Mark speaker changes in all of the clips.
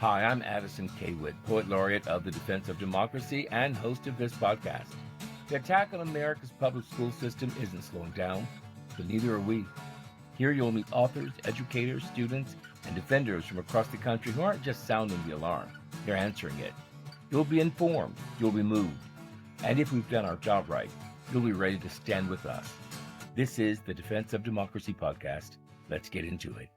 Speaker 1: Hi, I'm Addison K. Witt, Poet Laureate of the Defense of Democracy and host of this podcast. The attack on America's public school system isn't slowing down, but neither are we. Here you'll meet authors, educators, students, and defenders from across the country who aren't just sounding the alarm, they're answering it. You'll be informed, you'll be moved, and if we've done our job right, you'll be ready to stand with us. This is the Defense of Democracy podcast. Let's get into it.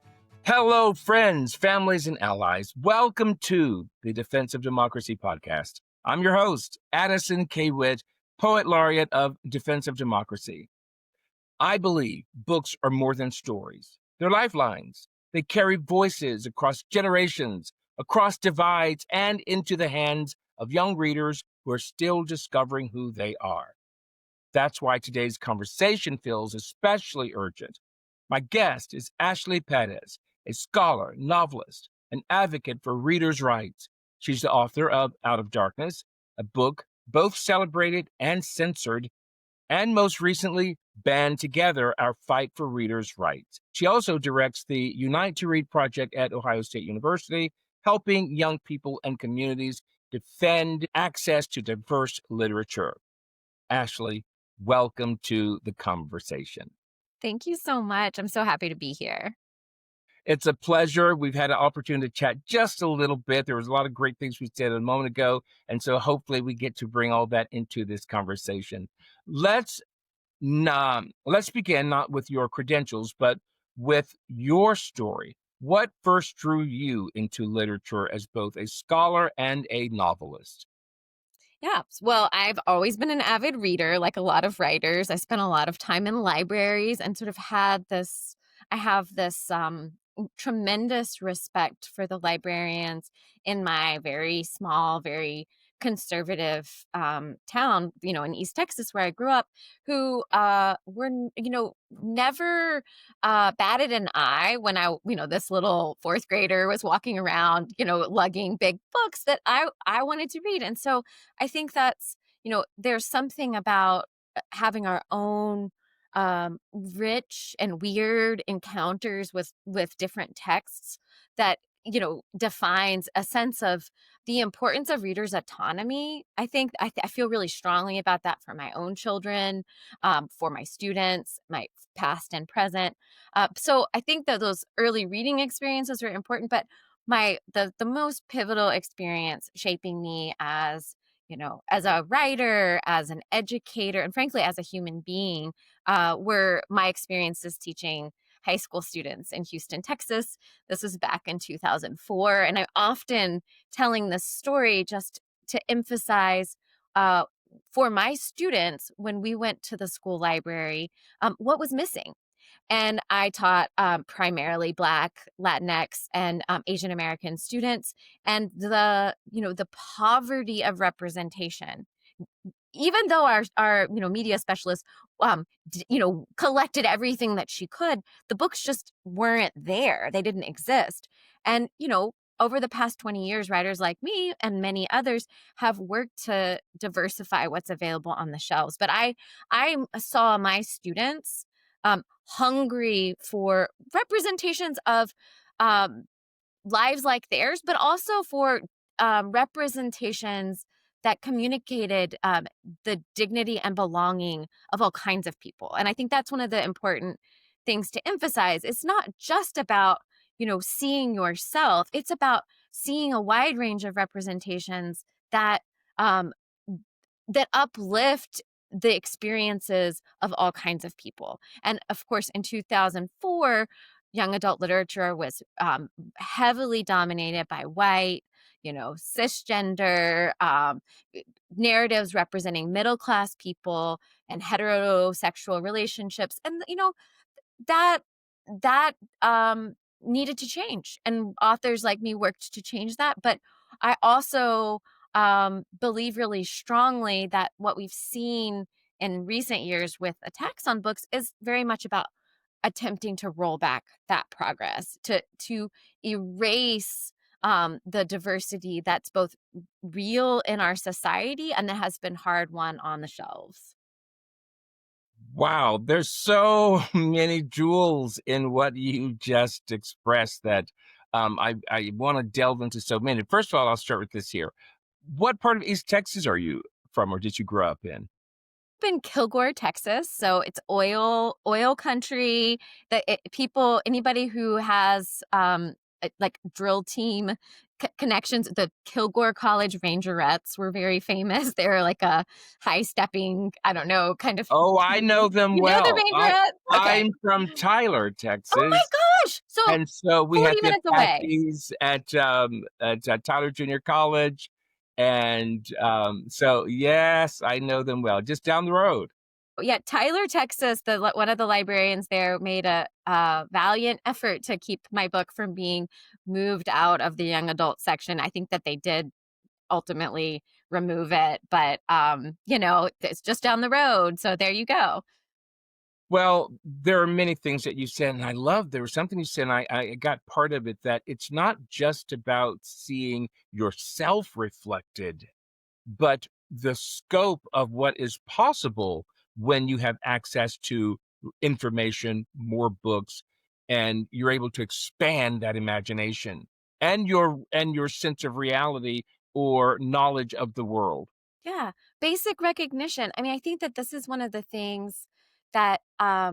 Speaker 1: Hello, friends, families, and allies. Welcome to the Defense of Democracy podcast. I'm your host, Addison K. Witt, Poet Laureate of Defense of Democracy. I believe books are more than stories. They're lifelines. They carry voices across generations, across divides, and into the hands of young readers who are still discovering who they are. That's why today's conversation feels especially urgent. My guest is Ashley Pérez, a scholar, novelist, an advocate for readers' rights. She's the author of Out of Darkness, a book both celebrated and censored, and most recently, Band Together, Our Fight for Readers' Rights. She also directs the Unite to Read project at Ohio State University, helping young people and communities defend access to diverse literature. Ashley, welcome to the conversation.
Speaker 2: Thank you so much. I'm so happy to be here.
Speaker 1: It's a pleasure. We've had an opportunity to chat just a little bit. There was a lot of great things we said a moment ago, and so hopefully we get to bring all that into this conversation. Let's begin not with your credentials, but with your story. What first drew you into literature as both a scholar and a novelist?
Speaker 2: Yeah. Well, I've always been an avid reader, like a lot of writers. I spent a lot of time in libraries and sort of I have this tremendous respect for the librarians in my very small, very conservative town, in East Texas where I grew up, who were, never batted an eye when this little fourth grader was walking around, lugging big books that I wanted to read. And so I think that's, there's something about having our own rich and weird encounters with different texts that, defines a sense of the importance of readers' autonomy. I think I feel really strongly about that for my own children, for my students, my past and present. So I think that those early reading experiences are important, but the most pivotal experience shaping me as as a writer, as an educator, and frankly, as a human being, were my experiences teaching high school students in Houston, Texas. This was back in 2004. And I'm often telling this story just to emphasize for my students, when we went to the school library, what was missing. And I taught primarily Black, Latinx, and Asian American students, and the poverty of representation. Even though our media specialist collected everything that she could, the books just weren't there. They didn't exist. And over the past 20 years, writers like me and many others have worked to diversify what's available on the shelves. But I saw my students hungry for representations of lives like theirs, but also for representations that communicated the dignity and belonging of all kinds of people. And I think that's one of the important things to emphasize. It's not just about, seeing yourself. It's about seeing a wide range of representations that that uplift the experiences of all kinds of people. And of course, in 2004, young adult literature was heavily dominated by white, cisgender narratives representing middle-class people and heterosexual relationships. And, that needed to change. And authors like me worked to change that. But I also believe really strongly that what we've seen in recent years with attacks on books is very much about attempting to roll back that progress, to erase the diversity that's both real in our society and that has been hard won on the shelves.
Speaker 1: Wow, there's so many jewels in what you just expressed that I want to delve into so many. First of all, I'll start with this here. What part of East Texas are you from, or did you grow up in?
Speaker 2: In Kilgore, Texas, so it's oil country. People, anybody who has like drill team connections, the Kilgore College Rangerettes were very famous. They're like a high stepping, I don't know, kind of
Speaker 1: Oh, I
Speaker 2: team.
Speaker 1: know them
Speaker 2: You know the
Speaker 1: well.
Speaker 2: Rangerettes? Okay.
Speaker 1: I'm from Tyler,
Speaker 2: Oh my
Speaker 1: Texas,
Speaker 2: gosh! So
Speaker 1: and so we
Speaker 2: 40
Speaker 1: had the
Speaker 2: minutes away.
Speaker 1: Apaches at Tyler Junior College, and so yes, I know them well. Just down the road.
Speaker 2: Yeah, Tyler, Texas, one of the librarians there made a valiant effort to keep my book from being moved out of the young adult section. I think that they did ultimately remove it, but it's just down the road. So there you go.
Speaker 1: Well, there are many things that you said, and I love there was something you said, and I got part of it that it's not just about seeing yourself reflected, but the scope of what is possible when you have access to information, more books, and you're able to expand that imagination and your sense of reality or knowledge of the world.
Speaker 2: Yeah, basic recognition. I mean, I think that this is one of the things that I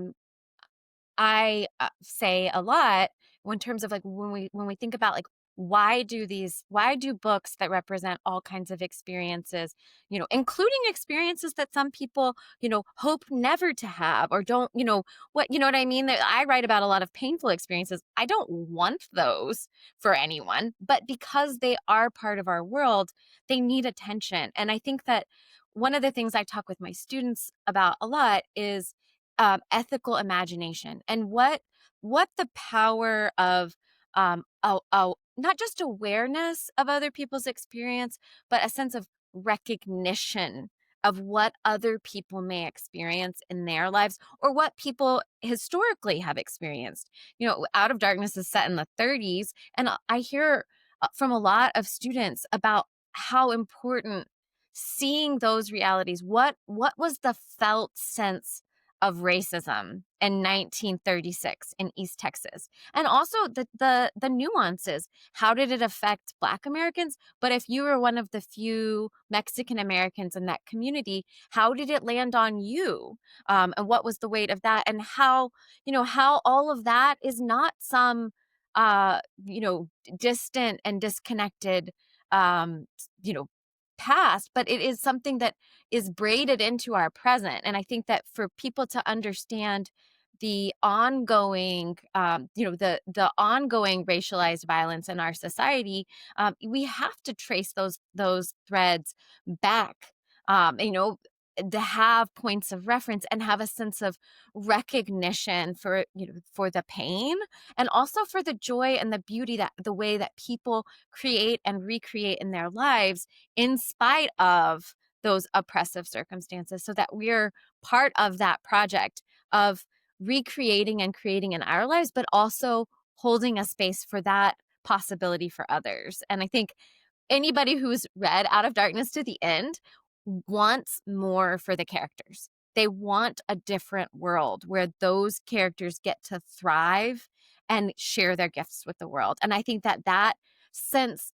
Speaker 2: say a lot in terms of like when we think about like why do books that represent all kinds of experiences, including experiences that some people, hope never to have or don't, what I mean? That I write about a lot of painful experiences. I don't want those for anyone, but because they are part of our world, they need attention. And I think that one of the things I talk with my students about a lot is ethical imagination and what the power of not just awareness of other people's experience, but a sense of recognition of what other people may experience in their lives or what people historically have experienced. Out of Darkness is set in the 30s, and I hear from a lot of students about how important seeing those realities. What was the felt sense of racism in 1936 in East Texas, and also the nuances. How did it affect Black Americans? But if you were one of the few Mexican Americans in that community, how did it land on you? And what was the weight of that? And how all of that is not some distant and disconnected um, you know past, but it is something that is braided into our present. And I think that for people to understand the ongoing, the ongoing racialized violence in our society, we have to trace those threads back. To have points of reference and have a sense of recognition for the pain and also for the joy and the beauty, that the way that people create and recreate in their lives in spite of those oppressive circumstances, so that we're part of that project of recreating and creating in our lives, but also holding a space for that possibility for others. And I think anybody who's read Out of Darkness to the End wants more for the characters. They want a different world where those characters get to thrive and share their gifts with the world. And I think that sense,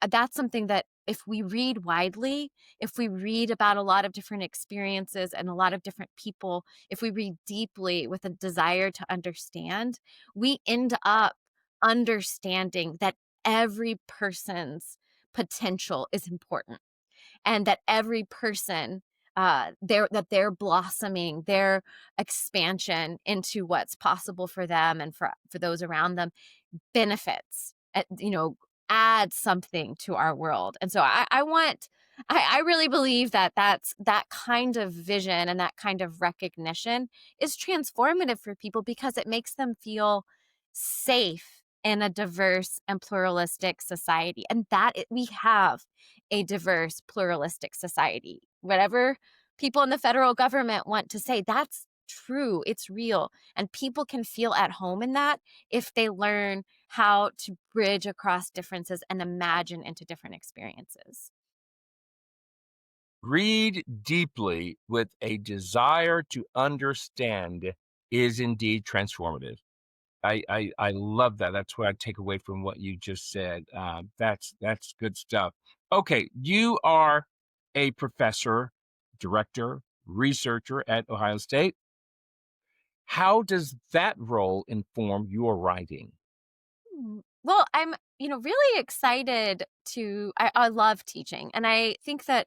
Speaker 2: that's something that if we read widely, if we read about a lot of different experiences and a lot of different people, if we read deeply with a desire to understand, we end up understanding that every person's potential is important and that every person they're blossoming their expansion into what's possible for them and for those around them benefits, add something to our world. And so I really believe that that kind of vision and that kind of recognition is transformative for people because it makes them feel safe in a diverse and pluralistic society. And we have a diverse pluralistic society. Whatever people in the federal government want to say, that's true, it's real, and people can feel at home in that if they learn how to bridge across differences and imagine into different experiences.
Speaker 1: Read deeply with a desire to understand is indeed transformative. I love that. That's what I take away from what you just said. That's good stuff. Okay, you are a professor, director, researcher at Ohio State. How does that role inform your writing?
Speaker 2: Well, I'm, really excited to I love teaching, and I think that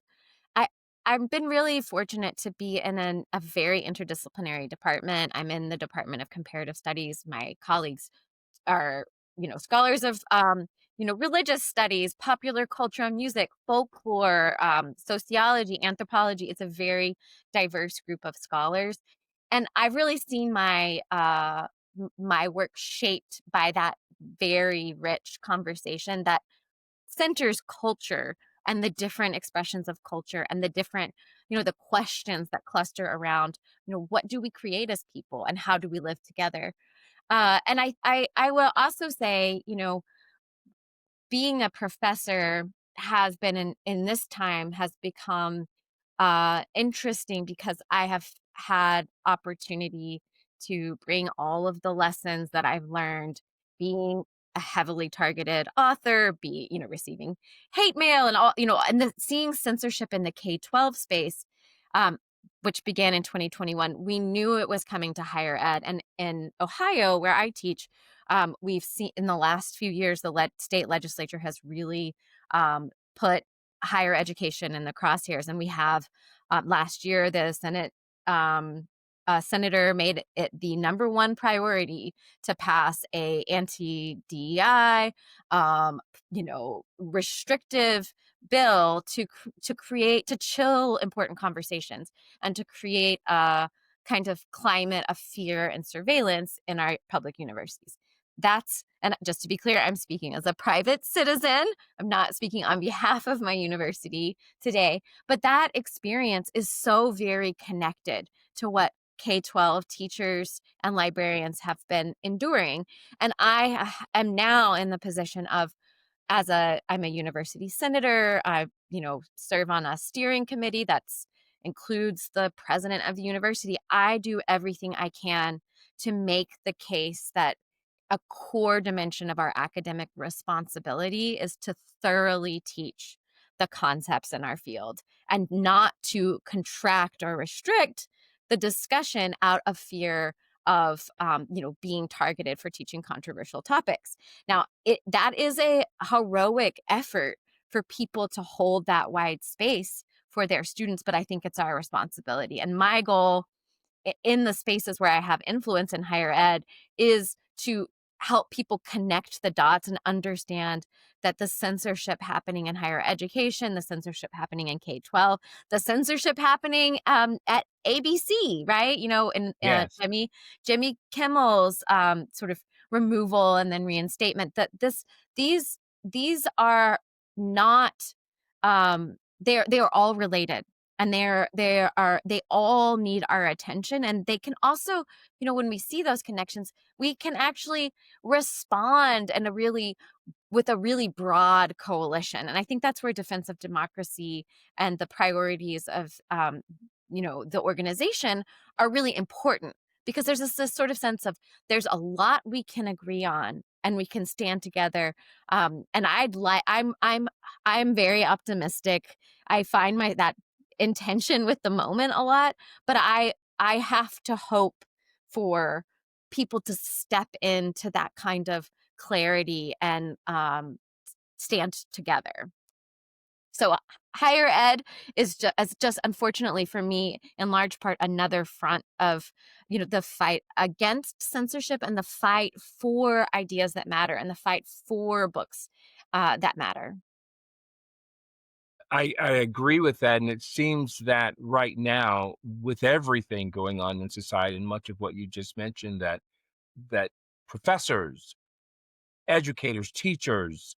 Speaker 2: I I've been really fortunate to be in a very interdisciplinary department. I'm in the Department of Comparative Studies. My colleagues are, scholars of, religious studies, popular culture and music, folklore, sociology, anthropology. It's a very diverse group of scholars. And I've really seen my work shaped by that very rich conversation that centers culture and the different expressions of culture and the different, the questions that cluster around, what do we create as people and how do we live together? And I will also say, being a professor has been in this time has become interesting because I have had opportunity to bring all of the lessons that I've learned being a heavily targeted author, receiving hate mail and all, and seeing censorship in the K-12 space, um, which began in 2021. We knew it was coming to higher ed. And in Ohio, where I teach, we've seen in the last few years, the state legislature has really put higher education in the crosshairs. And we have last year, the Senate senator made it the number one priority to pass a anti-DEI, restrictive bill to chill important conversations and to create a kind of climate of fear and surveillance in our public universities. And just to be clear, I'm speaking as a private citizen. I'm not speaking on behalf of my university today, but that experience is so very connected to what K-12 teachers and librarians have been enduring. And I am now in the position of I'm a university senator. I, serve on a steering committee that's includes the president of the university. I do everything I can to make the case that a core dimension of our academic responsibility is to thoroughly teach the concepts in our field and not to contract or restrict the discussion out of fear of being targeted for teaching controversial topics. Now, that is a heroic effort for people to hold that wide space for their students, but I think it's our responsibility. And my goal in the spaces where I have influence in higher ed is to help people connect the dots and understand that the censorship happening in higher education, the censorship happening in K-12, the censorship happening at ABC, right? And
Speaker 1: Yes.
Speaker 2: Jimmy Kimmel's sort of removal and then reinstatement. That these are not they are all related, and they all need our attention, and they can also, when we see those connections, we can actually respond in with a really broad coalition. And I think that's where defense of democracy and the priorities of the organization are really important, because there's this sort of sense of there's a lot we can agree on and we can stand together. And I'm very optimistic. I find my that intention with the moment a lot, but I have to hope for people to step into that kind of clarity and stand together. So higher ed is just unfortunately for me, in large part, another front of the fight against censorship and the fight for ideas that matter and the fight for books that matter.
Speaker 1: I agree with that, and it seems that right now, with everything going on in society and much of what you just mentioned, that professors, educators, teachers,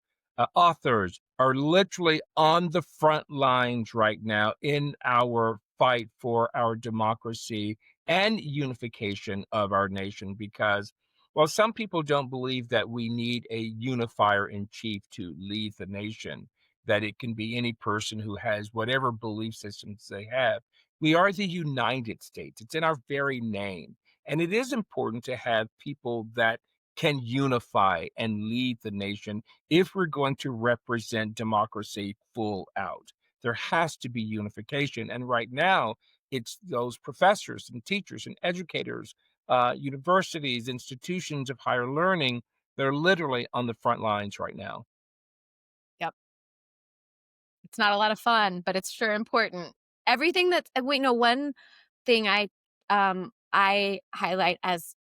Speaker 1: authors are literally on the front lines right now in our fight for our democracy and unification of our nation. Because while some people don't believe that we need a unifier in chief to lead the nation, that it can be any person who has whatever belief systems they have, we are the United States. It's in our very name. And it is important to have people that can unify and lead the nation if we're going to represent democracy full out. There has to be unification. And right now, it's those professors and teachers and educators, universities, institutions of higher learning. They're literally on the front lines right now.
Speaker 2: Yep. It's not a lot of fun, but it's sure important. Everything that's wait, no, one thing I highlight as,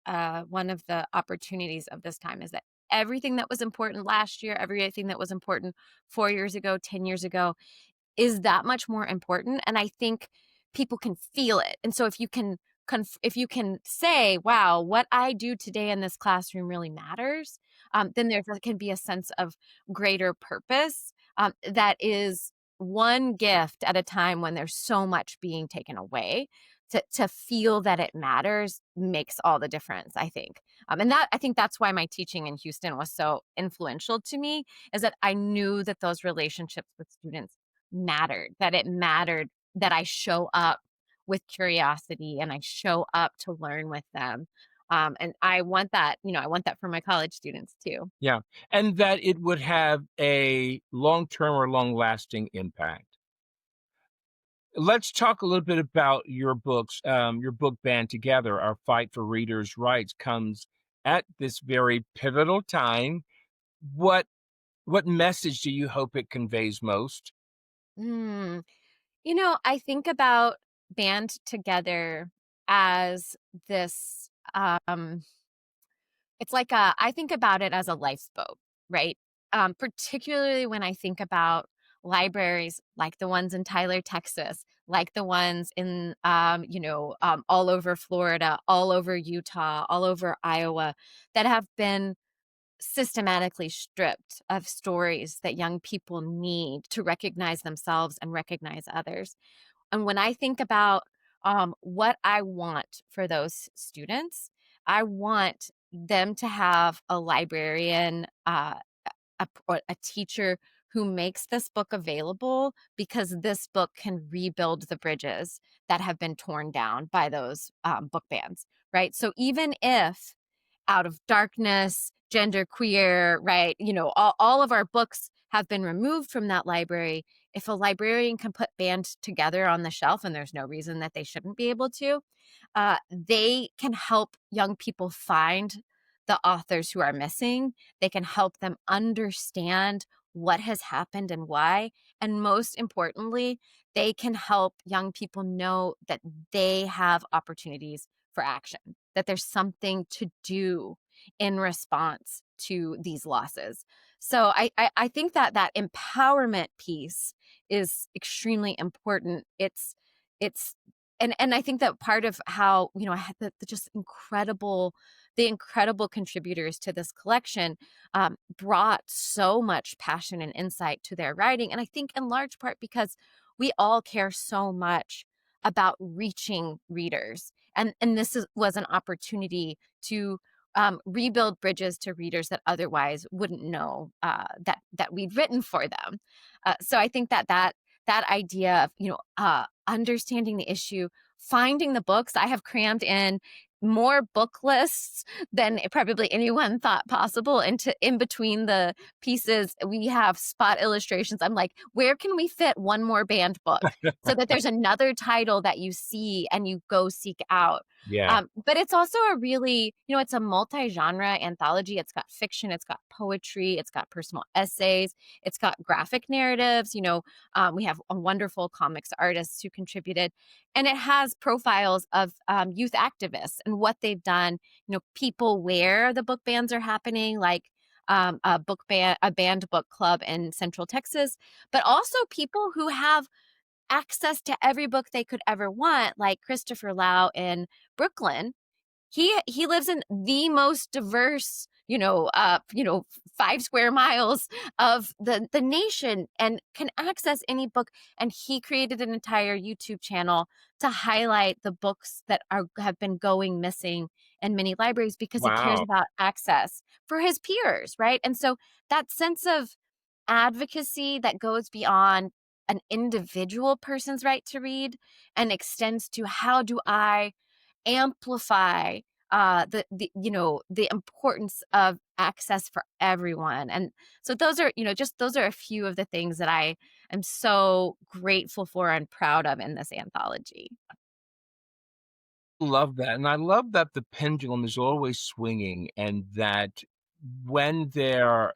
Speaker 2: one of the opportunities of this time is that everything that was important last year, everything that was important 4 years ago, 10 years ago, is that much more important, and I think people can feel it, and so if you can say, "Wow, what I do today in this classroom really matters," then there can be a sense of greater purpose, that is one gift at a time when there's so much being taken away. To feel that it matters makes all the difference, I think. And that I think that's why my teaching in Houston was so influential to me, is that I knew that those relationships with students mattered, that it mattered that I show up with curiosity and I show up to learn with them. And I want that, I want that for my college students too.
Speaker 1: Yeah, and that it would have a long-term or long-lasting impact. Let's talk a little bit about your books. Your book Band Together, Our Fight for Readers' Rights comes at this very pivotal time. What what message do you hope it conveys most?
Speaker 2: Mm. I think about band together as this it's like I think about it as a lifeboat, right? Particularly when I think about libraries like the ones in Tyler, Texas, like the ones in all over Florida, all over Utah, all over Iowa, that have been systematically stripped of stories that young people need to recognize themselves and recognize others. And when I think about what I want for those students, I want them to have a librarian, or a teacher who makes this book available, because this book can rebuild the bridges that have been torn down by those book bans, right? So even if Out of Darkness, Gender Queer, right? All of our books have been removed from that library. If a librarian can put Band Together on the shelf, and there's no reason that they shouldn't be able to, they can help young people find the authors who are missing. They can help them understand what has happened and why. And most importantly, they can help young people know that they have opportunities for action, that there's something to do in response to these losses. So I think that that empowerment piece is extremely important. It's and I think that part of how I had the just incredible contributors to this collection brought so much passion and insight to their writing, and I think in large part because we all care so much about reaching readers, and was an opportunity to rebuild bridges to readers that otherwise wouldn't know that we'd written for them. So I think that idea of understanding the issue, finding the books. I have crammed in more book lists than probably anyone thought possible. And in between the pieces, we have spot illustrations. I'm like, where can we fit one more band book so that there's another title that you see and you go seek out?
Speaker 1: Yeah.
Speaker 2: But it's also a really, it's a multi-genre anthology. It's got fiction, it's got poetry, it's got personal essays, it's got graphic narratives. We have wonderful comics artists who contributed, and it has profiles of youth activists and what they've done. People where the book bans are happening, like a banned book club in Central Texas, but also people who have access to every book they could ever want, like Christopher Lau in Brooklyn. He lives in the most diverse, 5 square miles of the nation, and can access any book. And he created an entire YouTube channel to highlight the books that have been going missing in many libraries, because he cares
Speaker 1: Wow.
Speaker 2: about access for his peers, right? And so that sense of advocacy that goes beyond an individual person's right to read and extends to, how do I amplify the importance of access for everyone. And so those are, just those are a few of the things that I am so grateful for and proud of in this anthology.
Speaker 1: Love that, and I love that the pendulum is always swinging, and that when there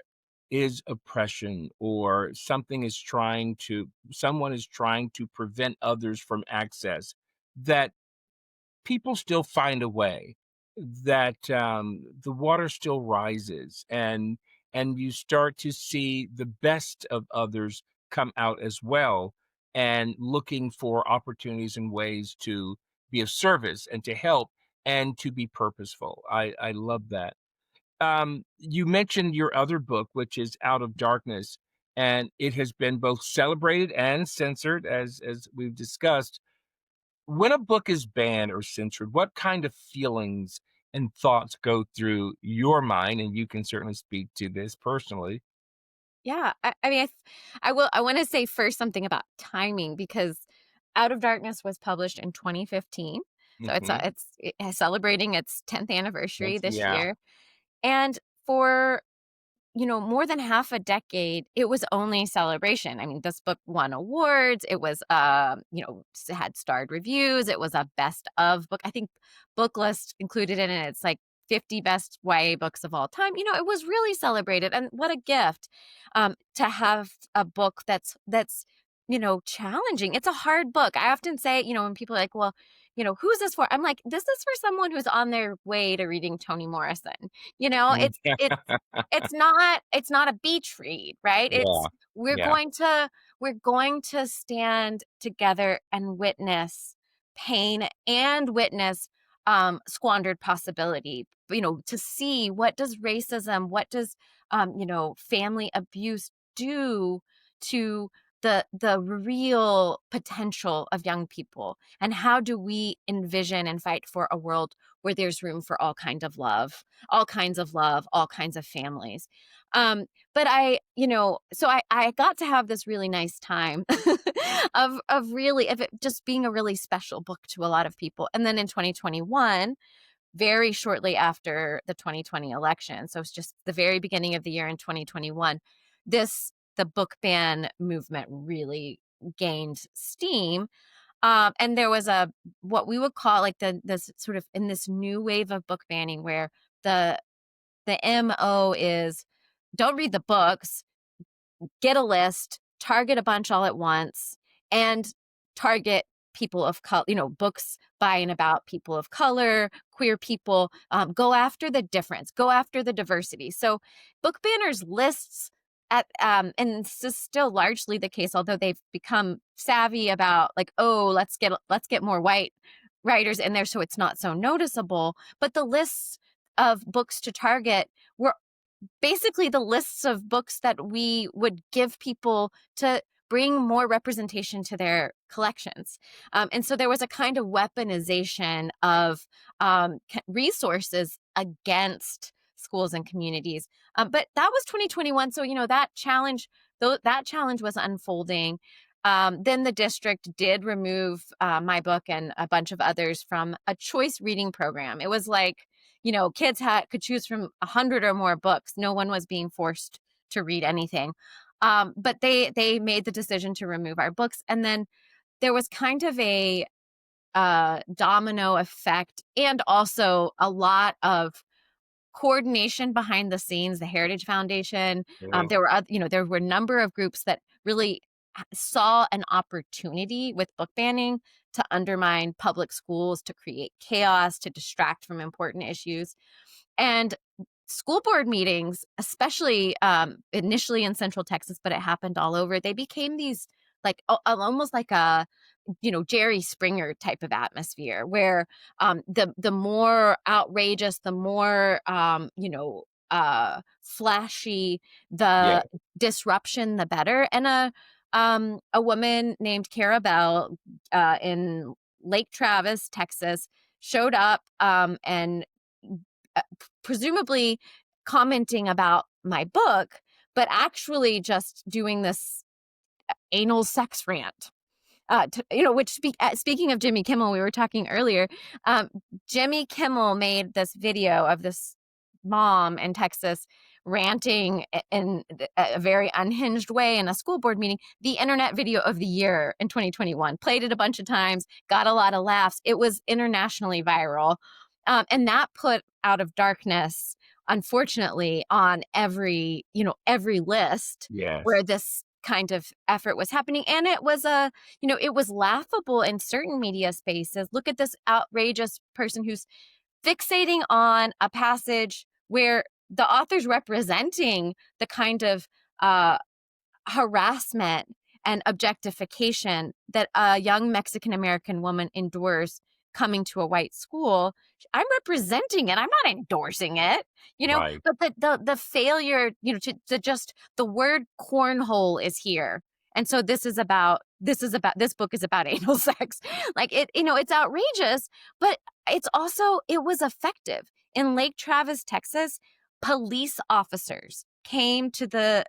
Speaker 1: is oppression or someone is trying to prevent others from access, that people still find a way, that, the water still rises, and you start to see the best of others come out as well, and looking for opportunities and ways to be of service and to help and to be purposeful. I love that. You mentioned your other book, which is Out of Darkness, and it has been both celebrated and censored, as we've discussed. When a book is banned or censored, what kind of feelings and thoughts go through your mind? And you can certainly speak to this personally.
Speaker 2: Yeah, I mean, I want to say first something about timing because Out of Darkness was published in 2015, so
Speaker 1: Mhm.
Speaker 2: it's celebrating its 10th anniversary this
Speaker 1: Yeah.
Speaker 2: year, and for more than half a decade, it was only celebration. I mean, this book won awards. It was, had starred reviews. It was a best of book. I think Booklist included in it. It's like 50 best YA books of all time. It was really celebrated, and what a gift to have a book that's challenging. It's a hard book. I often say, when people are like, well, who's this for? I'm like, this is for someone who's on their way to reading Toni Morrison. You know,
Speaker 1: Mm,
Speaker 2: it's it's it's not a beach read, right?
Speaker 1: yeah.
Speaker 2: It's we're
Speaker 1: Yeah.
Speaker 2: going to we're going to stand together and witness pain and witness squandered possibility. To see what does racism, what does family abuse do to the real potential of young people, and how do we envision and fight for a world where there's room for all kinds of love, all kinds of families. But I got to have this really nice time of it just being a really special book to a lot of people. And then in 2021, very shortly after the 2020 election, so it's just the very beginning of the year in 2021, the book ban movement really gained steam. And there was a what we would call like this sort of in this new wave of book banning where the the MO is don't read the books, get a list, target a bunch all at once, and target people of color, books by and about people of color, queer people. Go after the difference, go after the diversity. So, book banners lists and this is still largely the case, although they've become savvy about like, oh, let's get more white writers in there so it's not so noticeable. But the lists of books to target were basically the lists of books that we would give people to bring more representation to their collections. And so there was a kind of weaponization of resources against schools and communities. But that was 2021. So, that challenge was unfolding. Then the district did remove my book and a bunch of others from a choice reading program. It was like, kids could choose from 100 or more books. No one was being forced to read anything. But they made the decision to remove our books, and then there was kind of a domino effect, and also a lot of coordination behind the scenes. The Heritage Foundation,
Speaker 1: Mhm.
Speaker 2: there were a number of groups that really saw an opportunity with book banning to undermine public schools, to create chaos, to distract from important issues. And school board meetings, especially initially in Central Texas, but it happened all over, they became these like almost like a Jerry Springer type of atmosphere where the more outrageous, the more flashy
Speaker 1: Yeah.
Speaker 2: the disruption, the better. And a woman named Cara Bell in Lake Travis, Texas, showed up and presumably commenting about my book, but actually just doing this anal sex rant. Speaking of Jimmy Kimmel, we were talking earlier. Um, Jimmy Kimmel made this video of this mom in Texas ranting in a very unhinged way in a school board meeting. The internet video of the year in 2021, played it a bunch of times, got a lot of laughs. It was internationally viral. And that put Out of Darkness, unfortunately, on every list
Speaker 1: Yes.
Speaker 2: where this kind of effort was happening. And it was laughable in certain media spaces. Look at this outrageous person who's fixating on a passage where the author's representing the kind of uh, harassment and objectification that a young Mexican American woman endures coming to a white school. I'm representing it. I'm not endorsing it,
Speaker 1: Right.
Speaker 2: but the failure, to just the word cornhole is here. And so this book is about anal sex. Like it's outrageous, but it was effective. In Lake Travis, Texas, police officers came to the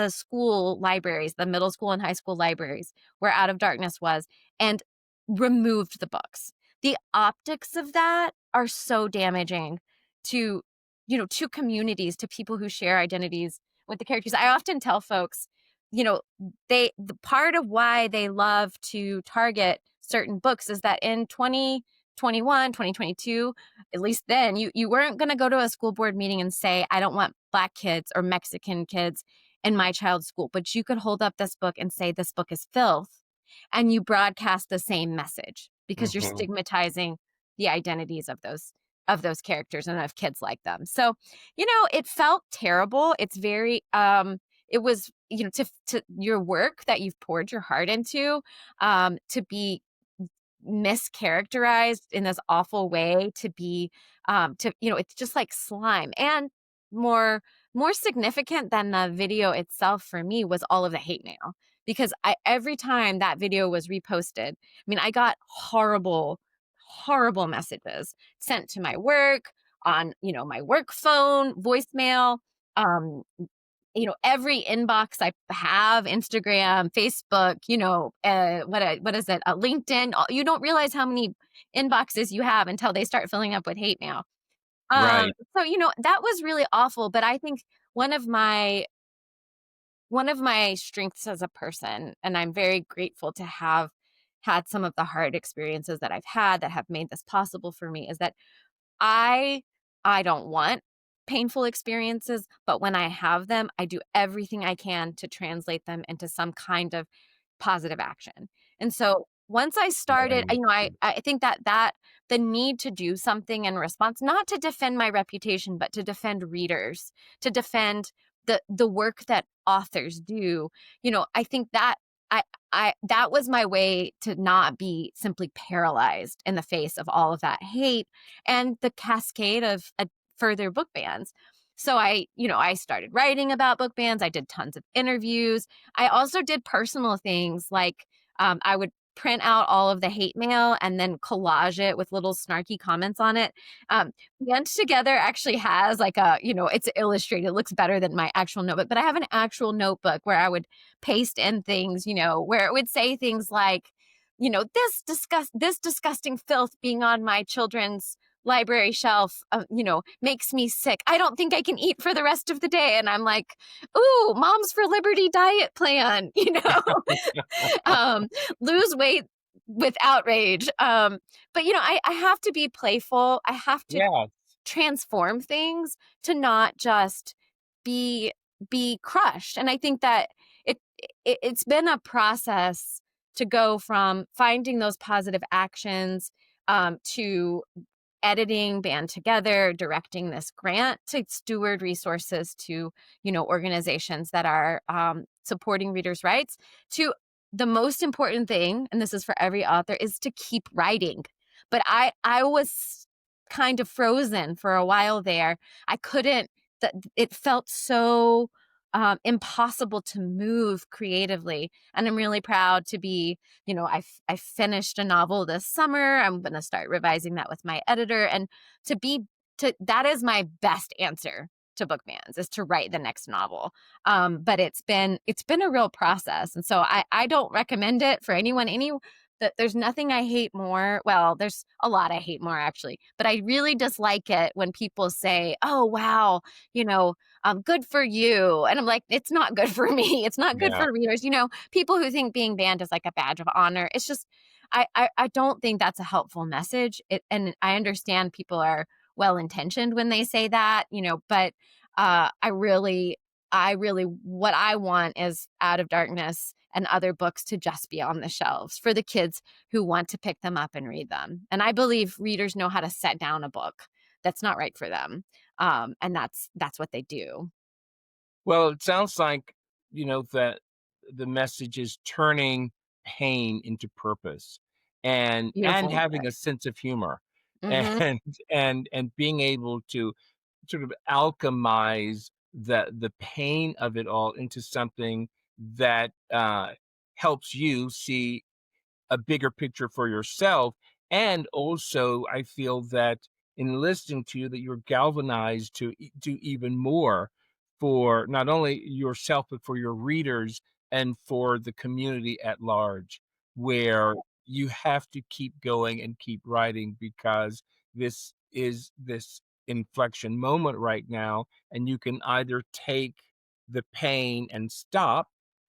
Speaker 2: school libraries, the middle school and high school libraries where Out of Darkness was, and removed the books. The optics of that are so damaging to, to communities, to people who share identities with the characters. I often tell folks, the part of why they love to target certain books is that in 2021, 2022, at least then, you weren't going to go to a school board meeting and say, I don't want Black kids or Mexican kids in my child's school, but you could hold up this book and say this book is filth, and you broadcast the same message because you're
Speaker 1: Hmm.
Speaker 2: stigmatizing the identities of those characters and of kids like them. So, it felt terrible. It's very it was, to your work that you've poured your heart into, to be mischaracterized in this awful way, to be it's just like slime. And more significant than the video itself for me was all of the hate mail, because every time that video was reposted, I mean, I got horrible messages sent to my work, on my work phone, voicemail, um every inbox I have, Instagram, Facebook, what is it? LinkedIn. You don't realize how many inboxes you have until they start filling up with hate mail.
Speaker 1: Right.
Speaker 2: So, that was really awful. But I think one of my one of my strengths as a person, and I'm very grateful to have had some of the hard experiences that I've had that have made this possible for me, is that I I don't want painful experiences, but when I have them, I do everything I can to translate them into some kind of positive action. And so once I started,
Speaker 1: Right.
Speaker 2: I think that the need to do something in response, not to defend my reputation, but to defend readers, to defend the work that authors do. I think that I that was my way to not be simply paralyzed in the face of all of that hate and the cascade of further book bans. So I started writing about book bans. I did tons of interviews. I also did personal things like I would print out all of the hate mail and then collage it with little snarky comments on it. Band Together actually has like it's illustrated. It looks better than my actual notebook, but I have an actual notebook where I would paste in things, where it would say things like, this disgusting filth being on my children's library shelf, makes me sick. I don't think I can eat for the rest of the day. And I'm like, ooh, Moms for Liberty diet plan, lose weight with outrage. But I have to be playful. I have to
Speaker 1: Yeah.
Speaker 2: transform things to not just be crushed. And I think that it's been a process to go from finding those positive actions, to editing Band Together, directing this grant, to steward resources to organizations that are supporting readers' rights, to the most important thing, and this is for every author, is to keep writing. But I was kind of frozen for a while there. I couldn't. It felt so impossible to move creatively, and I'm really proud to be. I finished a novel this summer. I'm going to start revising that with my editor, and that is my best answer to book bans is to write the next novel. But it's been a real process. And so I don't recommend it for anyone, that there's nothing I hate more. Well, there's a lot I hate more actually, but I really dislike it when people say, "Oh, wow, you know, good for you." And I'm like, it's not good for me. It's not good
Speaker 1: Yeah.
Speaker 2: for readers. People who think being banned is like a badge of honor. It's just, I don't think that's a helpful message. And I understand people are well intentioned when they say that, but I really, what I want is Out of Darkness and other books to just be on the shelves for the kids who want to pick them up and read them. And I believe readers know how to set down a book that's not right for them. And that's what they do.
Speaker 1: Well, it sounds like, that the message is turning pain into purpose and
Speaker 2: Beautifully
Speaker 1: having
Speaker 2: put.
Speaker 1: a sense of humor
Speaker 2: Mhm.
Speaker 1: and and being able to sort of alchemize the pain of it all into something that helps you see a bigger picture for yourself. And also, I feel that in listening to you, that you're galvanized to do even more for not only yourself, but for your readers and for the community at large, where you have to keep going and keep writing because this is this inflection moment right now. And you can either take the pain and stop,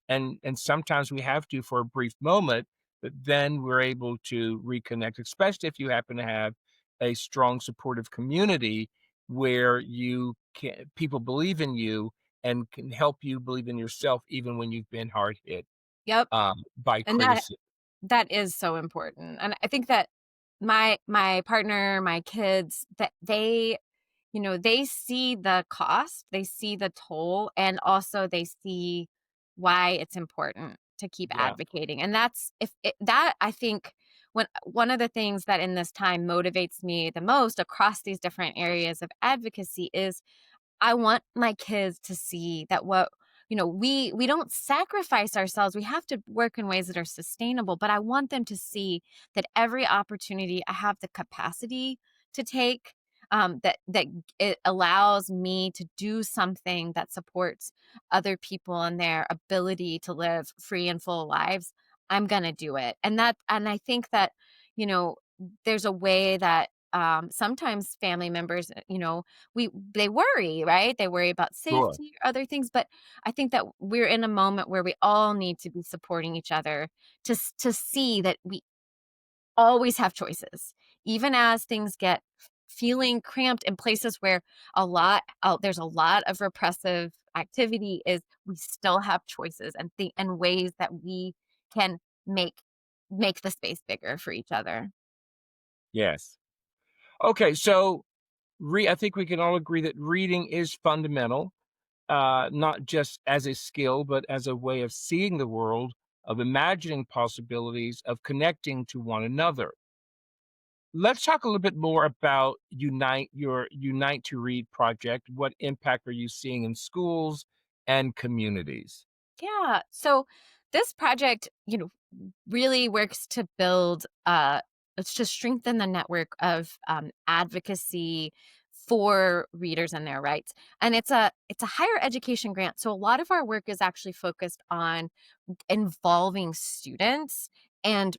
Speaker 1: and sometimes we have to for a brief moment, but then we're able to reconnect, especially if you happen to have a strong supportive community where you can people believe in you and can help you believe in yourself even when you've been hard hit
Speaker 2: Yep.
Speaker 1: by
Speaker 2: And that
Speaker 1: criticism.
Speaker 2: that is so important. And I think that my partner, my kids, that they see the cost, they see the toll, and also they see why it's important to keep
Speaker 1: Yeah,
Speaker 2: advocating. And that's if it, that I think when one of the things that in this time motivates me the most across these different areas of advocacy is I want my kids to see that we don't sacrifice ourselves. We have to work in ways that are sustainable, but I want them to see that every opportunity I have the capacity to take, that it allows me to do something that supports other people and their ability to live free and full lives. I'm going to do it. And I think that, you know, there's a way that sometimes family members, they worry, right? They worry about
Speaker 1: sure.
Speaker 2: safety or other things, but I think that we're in a moment where we all need to be supporting each other to see that we always have choices, even as things get feeling cramped in places where there's a lot of repressive activity. Is we still have choices and ways that we can make make the space bigger for each other.
Speaker 1: Yes. Okay, so I think we can all agree that reading is fundamental, not just as a skill, but as a way of seeing the world, of imagining possibilities, of connecting to one another. Let's talk a little bit more about your Unite to Read project. What impact are you seeing in schools and communities?
Speaker 2: Yeah. So this project, really works to build, it's to strengthen the network of advocacy for readers and their rights. And it's a higher education grant. So a lot of our work is actually focused on involving students and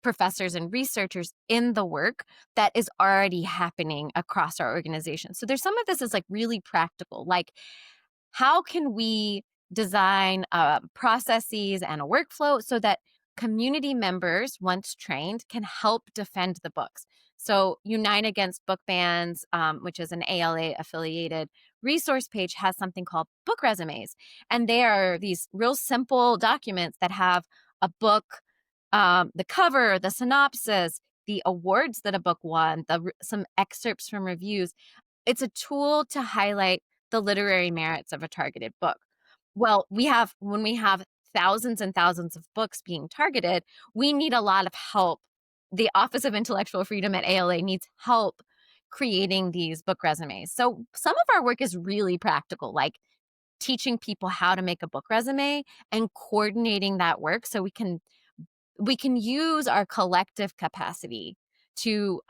Speaker 2: professors and researchers in the work that is already happening across our organization. So there's some of this is like really practical, like how can we design processes and a workflow so that community members, once trained, can help defend the books? So, Unite Against Book Bans, which is an ALA affiliated resource page, has something called book resumes. And they are these real simple documents that have a book, the cover, the synopsis, the awards that a book won, some excerpts from reviews. It's a tool to highlight the literary merits of a targeted book. Well, when we have thousands and thousands of books being targeted, we need a lot of help. The Office of Intellectual Freedom at ALA needs help creating these book resumes. So some of our work is really practical, like teaching people how to make a book resume and coordinating that work so we can use our collective capacity to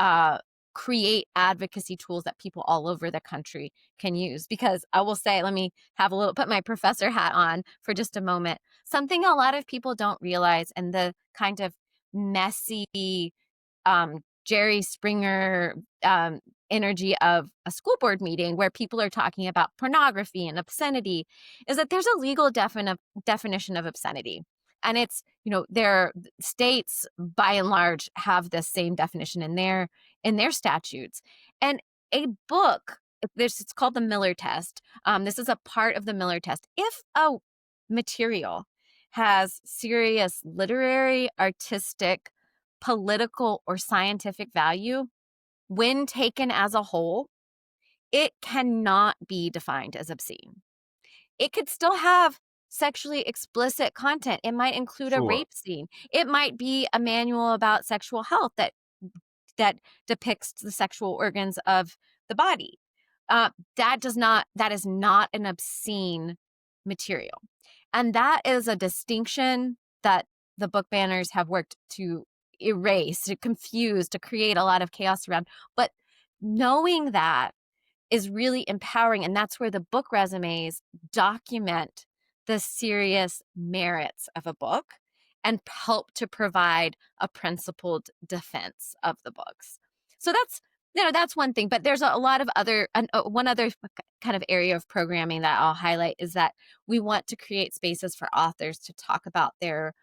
Speaker 2: create advocacy tools that people all over the country can use. Because I will say, let me have a little, put my professor hat on for just a moment. Something a lot of people don't realize, and the kind of messy, Jerry Springer energy of a school board meeting where people are talking about pornography and obscenity, is that there's a legal definition of obscenity. And it's, their states by and large have the same definition in their statutes. And a book, it's called the Miller test. This is a part of the Miller test. If a material has serious literary, artistic, political, or scientific value, when taken as a whole, it cannot be defined as obscene. It could still have sexually explicit content. It might include a
Speaker 1: Sure.
Speaker 2: rape scene. It might be a manual about sexual health that depicts the sexual organs of the body. That is not an obscene material. And that is a distinction that the book banners have worked to erase, to confuse, to create a lot of chaos around. But knowing that is really empowering. And that's where the book resumes document the serious merits of a book and help to provide a principled defense of the books. So that's one thing. But there's a lot of other, one other kind of area of programming that I'll highlight is that we want to create spaces for authors to talk about their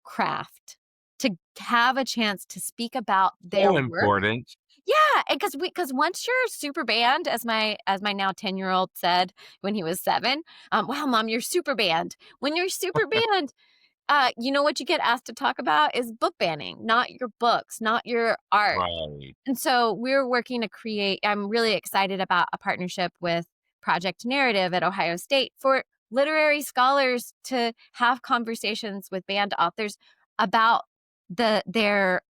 Speaker 2: craft, to have a chance to speak about their
Speaker 1: So
Speaker 2: work.
Speaker 1: important.
Speaker 2: Yeah, and because once you're super banned, as my now 10-year-old said when he was 7, "Wow, mom, you're super banned." When you're super banned, you know what you get asked to talk about is book banning, not your books, not your art.
Speaker 1: Right.
Speaker 2: And so we're working to create, I'm really excited about a partnership with Project Narrative at Ohio State for literary scholars to have conversations with banned authors about their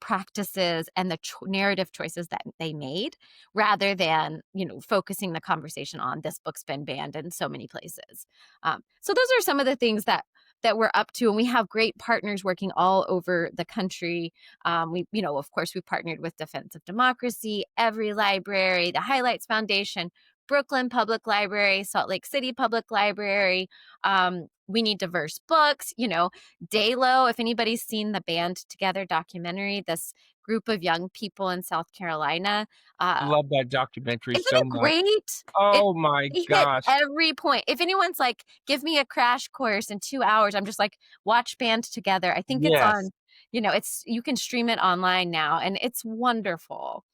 Speaker 2: practices and the narrative choices that they made, rather than focusing the conversation on this book's been banned in so many places. So those are some of the things that we're up to, and we have great partners working all over the country. Of course, we've partnered with Defense of Democracy, Every Library, the Highlights Foundation, Brooklyn Public Library, Salt Lake City Public Library. We Need Diverse Books, Daylo. If anybody's seen the Band Together documentary, this group of young people in South Carolina, uh,
Speaker 1: Love that documentary
Speaker 2: isn't
Speaker 1: so
Speaker 2: it
Speaker 1: much.
Speaker 2: great? It
Speaker 1: Oh my
Speaker 2: hit
Speaker 1: gosh.
Speaker 2: every point. If anyone's like, give me a crash course in 2 hours, I'm just like, watch Band Together. I think it's
Speaker 1: Yes.
Speaker 2: on, you can stream it online now, and it's wonderful.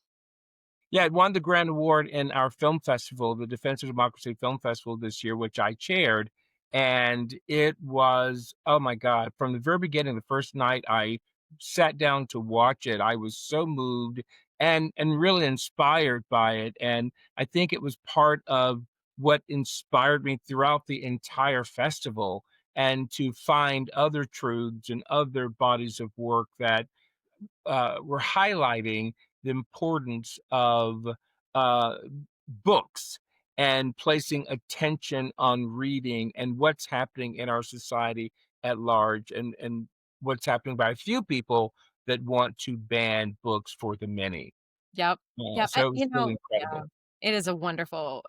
Speaker 1: Yeah, it won the grand award in our film festival, the Defense of Democracy Film Festival this year, which I chaired. And it was, oh my God, from the very beginning, the first night I sat down to watch it, I was so moved and really inspired by it. And I think it was part of what inspired me throughout the entire festival, and to find other truths and other bodies of work that were highlighting the importance of uh, books and placing attention on reading and what's happening in our society at large, and what's happening by a few people that want to ban books for the many.
Speaker 2: Yep. Yep.
Speaker 1: So it was really
Speaker 2: Yeah.
Speaker 1: incredible.
Speaker 2: It is a wonderful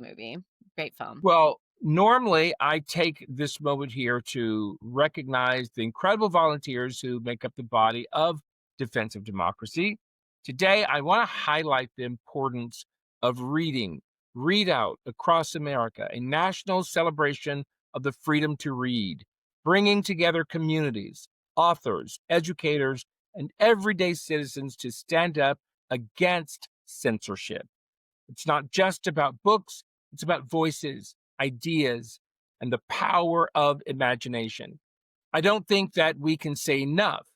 Speaker 2: movie. Great film.
Speaker 1: Well, normally I take this moment here to recognize the incredible volunteers who make up the body of Defense of Democracy. Today, I want to highlight the importance of reading, Read Out across America, a national celebration of the freedom to read, bringing together communities, authors, educators, and everyday citizens to stand up against censorship. It's not just about books, it's about voices, ideas, and the power of imagination. I don't think that we can say enough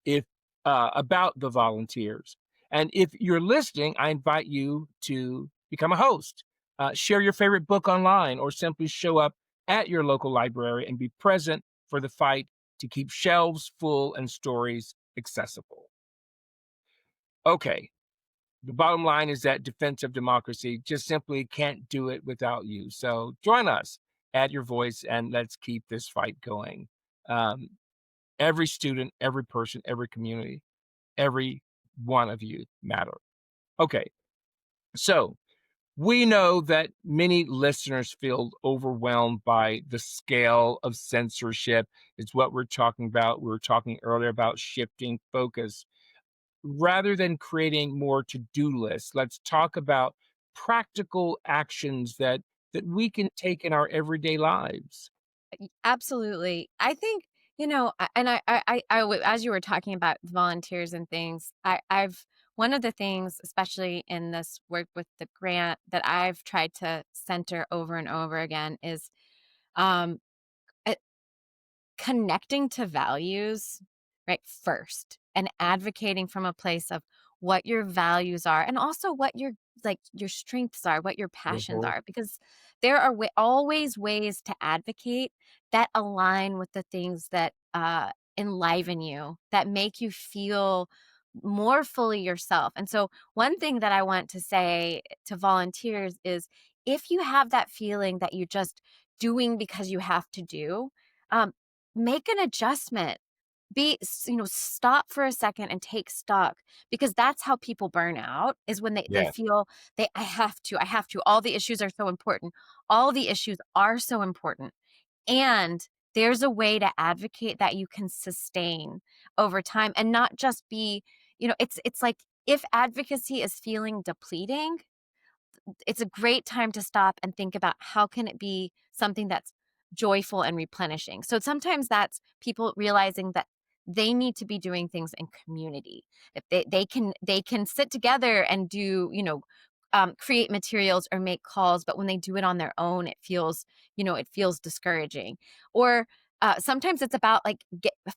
Speaker 1: if about the volunteers. And if you're listening, I invite you to become a host. Share your favorite book online, or simply show up at your local library and be present for the fight to keep shelves full and stories accessible. Okay, the bottom line is that Defense of Democracy just simply can't do it without you. So join us, add your voice, and let's keep this fight going. Um, every student, every person, every community, every one of you matter. Okay. So we know that many listeners feel overwhelmed by the scale of censorship. It's what we're talking about. We were talking earlier about shifting focus. Rather than creating more to-do lists, let's talk about practical actions that we can take in our everyday lives.
Speaker 2: Absolutely. I think, and as you were talking about volunteers and things, I've one of the things, especially in this work with the grant, that I've tried to center over and over again is um, connecting to values, right, first, and advocating from a place of what your values are and also what your strengths are, what your passions
Speaker 1: Mhm.
Speaker 2: are, because there are always ways to advocate that align with the things that enliven you, that make you feel more fully yourself. And so, one thing that I want to say to volunteers is if you have that feeling that you're just doing because you have to do, um, make an adjustment. Stop for a second and take stock, because that's how people burn out, is when they
Speaker 1: Yeah.
Speaker 2: feel I have to, all the issues are so important. All the issues are so important. And there's a way to advocate that you can sustain over time and not just be, it's like, if advocacy is feeling depleting, it's a great time to stop and think about how can it be something that's joyful and replenishing. So sometimes that's people realizing that they need to be doing things in community. If they can sit together and do, create materials or make calls, but when they do it on their own, it feels discouraging. Or sometimes it's about like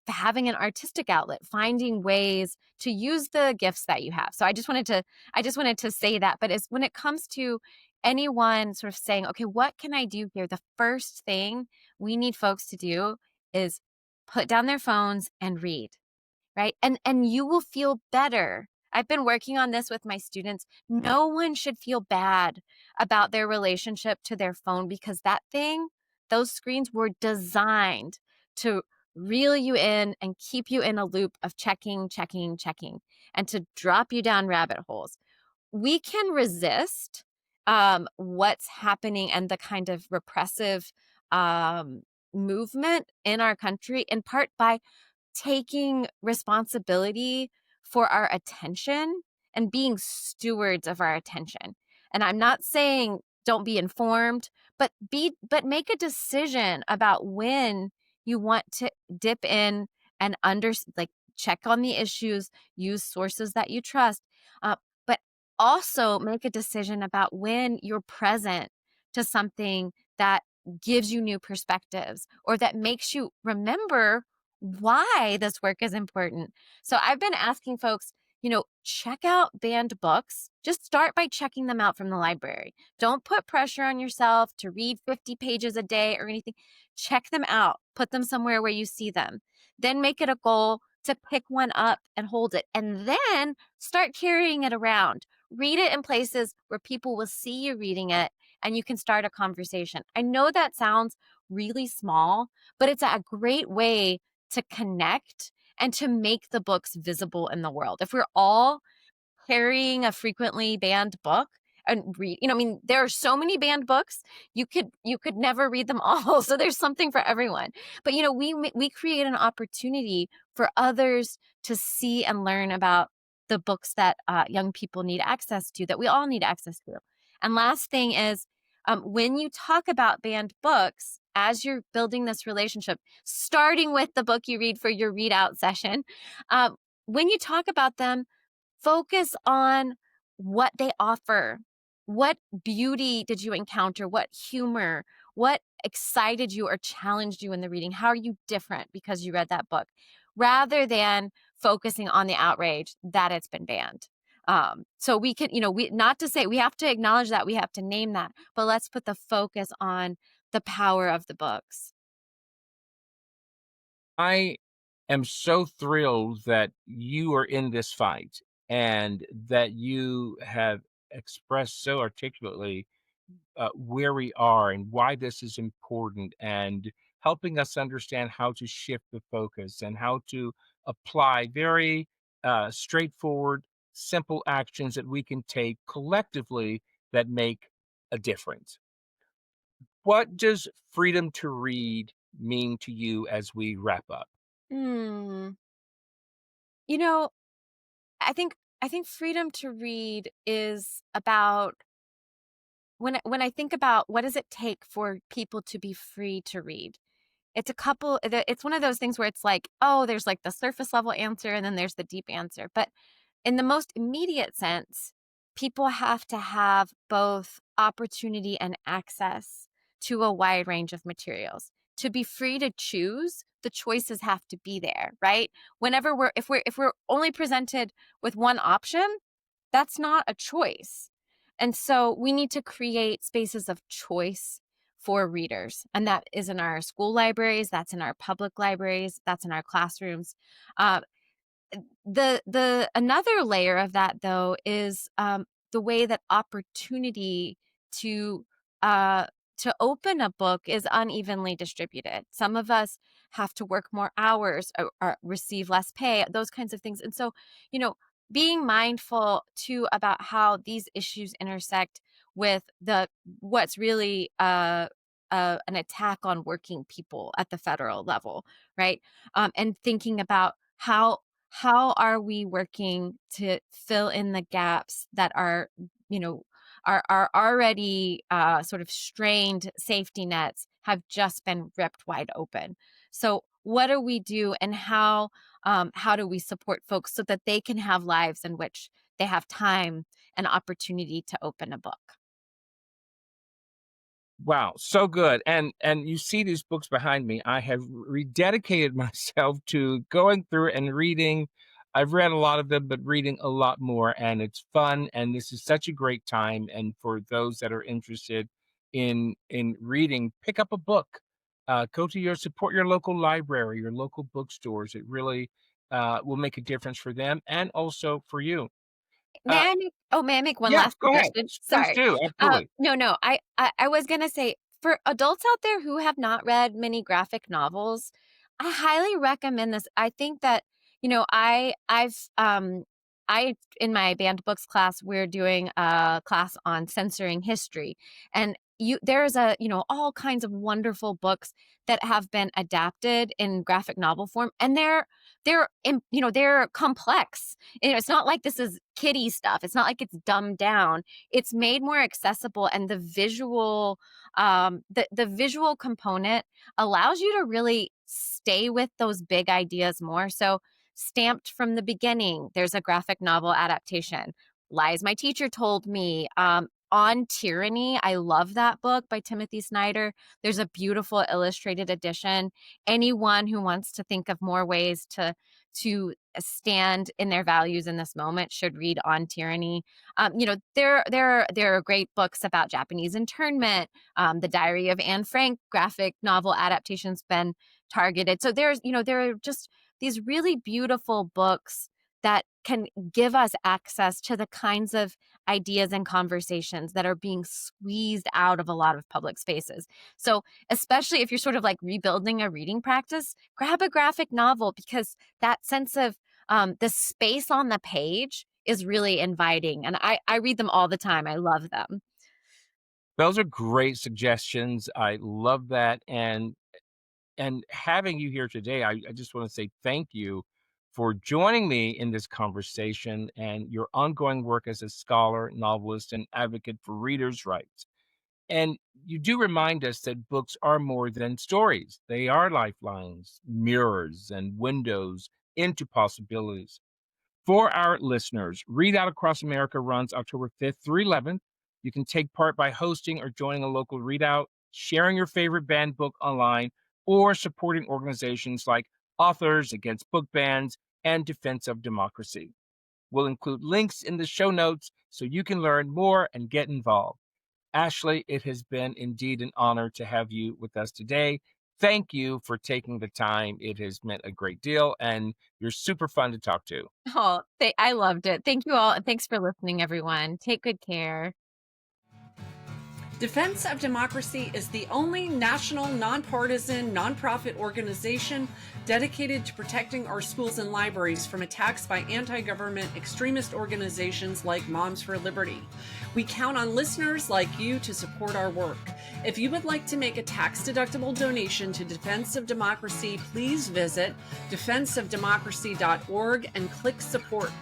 Speaker 2: having an artistic outlet, finding ways to use the gifts that you have. So I just wanted to say that. But as when it comes to anyone sort of saying, okay, what can I do here? The first thing we need folks to do is put down their phones and read, right? And you will feel better. I've been working on this with my students. No one should feel bad about their relationship to their phone, because those screens were designed to reel you in and keep you in a loop of checking, checking, checking, and to drop you down rabbit holes. We can resist what's happening and the kind of repressive um, movement in our country, in part by taking responsibility for our attention and being stewards of our attention. And I'm not saying don't be informed, but make a decision about when you want to dip in and check on the issues, use sources that you trust, but also make a decision about when you're present to something that gives you new perspectives or that makes you remember why this work is important. So I've been asking folks, check out banned books. Just start by checking them out from the library. Don't put pressure on yourself to read 50 pages a day or anything. Check them out, put them somewhere where you see them. Then make it a goal to pick one up and hold it. And then start carrying it around. Read it in places where people will see you reading it and you can start a conversation. I know that sounds really small, but it's a great way to connect and to make the books visible in the world. If we're all carrying a frequently banned book and read, I mean, there are so many banned books, you could never read them all. So there's something for everyone. But we create an opportunity for others to see and learn about the books that young people need access to, that we all need access to. And last thing is, when you talk about banned books, as you're building this relationship, starting with the book you read for your read out session, when you talk about them, focus on what they offer. What beauty did you encounter? What humor? What excited you or challenged you in the reading? How are you different because you read that book? Rather than focusing on the outrage that it's been banned. So we can, not to say we have to acknowledge that, we have to name that, but let's put the focus on the power of the books.
Speaker 1: I am so thrilled that you are in this fight and that you have expressed so articulately where we are and why this is important and helping us understand how to shift the focus and how to apply very straightforward simple actions that we can take collectively that make a difference. What does freedom to read mean to you as we wrap up?
Speaker 2: Hmm. You know, I think I think freedom to read is about when I think about what does it take for people to be free to read. It's one of those things where it's like, oh, there's like the surface level answer and then there's the deep answer. But in the most immediate sense, people have to have both opportunity and access to a wide range of materials. To be free to choose, the choices have to be there, right? Whenever if we're only presented with one option, that's not a choice. And so we need to create spaces of choice for readers. And that is in our school libraries, that's in our public libraries, that's in our classrooms. Uh, the another layer of that though is the way that opportunity to uh to open a book is unevenly distributed. Some of us have to work more hours or receive less pay, those kinds of things. And so, you know, being mindful too about how these issues intersect with the what's really an attack on working people at the federal level, right? And thinking about how are we working to fill in the gaps that are, you know, are already sort of strained safety nets have just been ripped wide open. So what do we do, and how do we support folks so that they can have lives in which they have time and opportunity to open a book?
Speaker 1: Wow, so good. And you see these books behind me. I have rededicated myself to going through and reading. I've read a lot of them, but reading a lot more, and it's fun. And this is such a great time. And for those that are interested in reading, pick up a book. Go to your support your local library, your local bookstores. It really will make a difference for them and also for you. Uh,
Speaker 2: May I make one
Speaker 1: yeah,
Speaker 2: last
Speaker 1: go ahead.
Speaker 2: suggestion?
Speaker 1: Please
Speaker 2: Sorry.
Speaker 1: do. Absolutely.
Speaker 2: No, no, I was gonna say, for adults out there who have not read many graphic novels, I highly recommend this. I think that, you know, I in my banned books class, we're doing a class on censoring history. And there's all kinds of wonderful books that have been adapted in graphic novel form, and they're complex. It's not like this is kiddie stuff. It's not like it's dumbed down. It's made more accessible, and the visual component allows you to really stay with those big ideas more. So, Stamped from the Beginning, there's a graphic novel adaptation. Lies My Teacher Told Me. On Tyranny, I love that book by Timothy Snyder. There's a beautiful illustrated edition. Anyone who wants to think of more ways to stand in their values in this moment should read On Tyranny. There are great books about Japanese internment. The Diary of Anne Frank graphic novel adaptation's been targeted. So there are just these really beautiful books that can give us access to the kinds of ideas and conversations that are being squeezed out of a lot of public spaces. So, especially if you're sort of like rebuilding a reading practice, grab a graphic novel, because that sense of the space on the page is really inviting. And I read them all the time. I love them.
Speaker 1: Those are great suggestions. I love that, and having you here today, I just want to say thank you for joining me in this conversation and your ongoing work as a scholar, novelist, and advocate for readers' rights. And you do remind us that books are more than stories. They are lifelines, mirrors, and windows into possibilities. For our listeners, Read Out Across America runs October 5th through 11th. You can take part by hosting or joining a local readout, sharing your favorite banned book online, or supporting organizations like Authors Against Book Bans and Defense of Democracy. We'll include links in the show notes so you can learn more and get involved. Ashley, it has been indeed an honor to have you with us today. Thank you for taking the time. It has meant a great deal, and you're super fun to talk to.
Speaker 2: I loved it. Thank you all. And thanks for listening, everyone. Take good care.
Speaker 3: Defense of Democracy is the only national, nonpartisan, nonprofit organization dedicated to protecting our schools and libraries from attacks by anti-government extremist organizations like Moms for Liberty. We count on listeners like you to support our work. If you would like to make a tax-deductible donation to Defense of Democracy, please visit defenseofdemocracy.org and click support.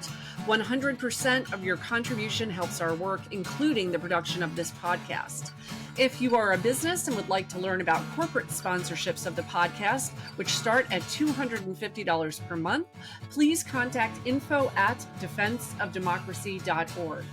Speaker 3: 100% of your contribution helps our work, including the production of this podcast. If you are a business and would like to learn about corporate sponsorships of the podcast, which start at $250 per month, please contact info@defenseofdemocracy.org.